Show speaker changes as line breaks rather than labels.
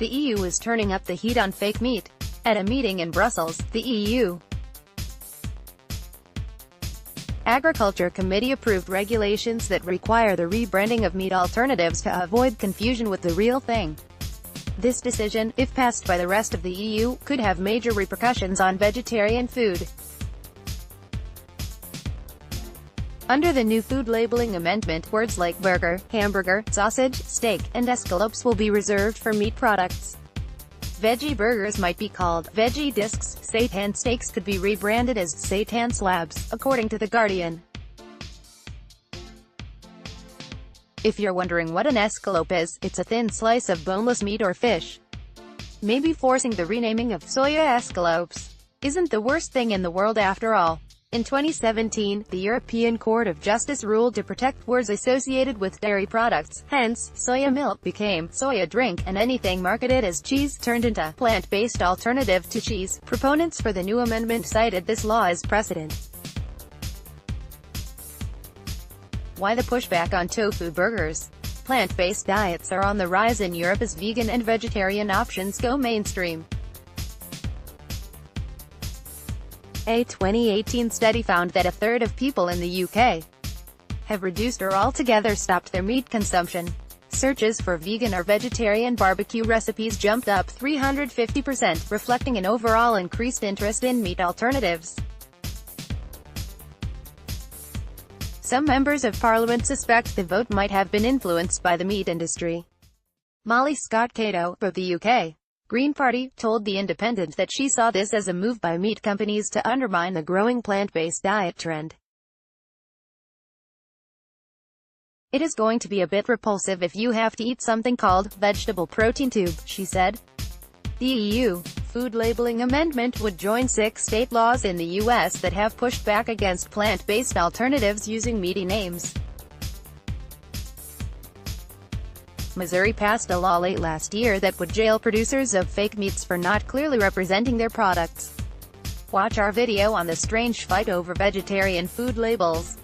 The EU is turning up the heat on fake meat. At a meeting in Brussels, the EU Agriculture Committee approved regulations that require the rebranding of meat alternatives to avoid confusion with the real thing. This decision, if passed by the rest of the EU, could have major repercussions on vegetarian food. Under the new food labeling amendment, words like burger, hamburger, sausage, steak, and escalopes will be reserved for meat products. Veggie burgers might be called Veggie discs, Seitan steaks could be rebranded as Seitan slabs, according to The Guardian. If you're wondering what an escalope is, it's a thin slice of boneless meat or fish. Maybe forcing the renaming of soya escalopes isn't the worst thing in the world after all. In 2017, the European Court of Justice ruled to protect words associated with dairy products, hence, soya milk became soya drink, and anything marketed as cheese turned into plant-based alternative to cheese. Proponents for the new amendment cited this law as precedent. Why the pushback on tofu burgers? Plant-based diets are on the rise in Europe as vegan and vegetarian options go mainstream. A 2018 study found that a third of people in the UK have reduced or altogether stopped their meat consumption. Searches for vegan or vegetarian barbecue recipes jumped up 350%, reflecting an overall increased interest in meat alternatives. Some members of parliament suspect the vote might have been influenced by the meat industry. Molly Scott Cato, of the UK Green Party, told The Independent that she saw this as a move by meat companies to undermine the growing plant-based diet trend. "It is going to be a bit repulsive if you have to eat something called vegetable protein tube," she said. The EU food labeling amendment would join 6 state laws in the US that have pushed back against plant-based alternatives using meaty names. Missouri passed a law late last year that would jail producers of fake meats for not clearly representing their products. Watch our video on the strange fight over vegetarian food labels.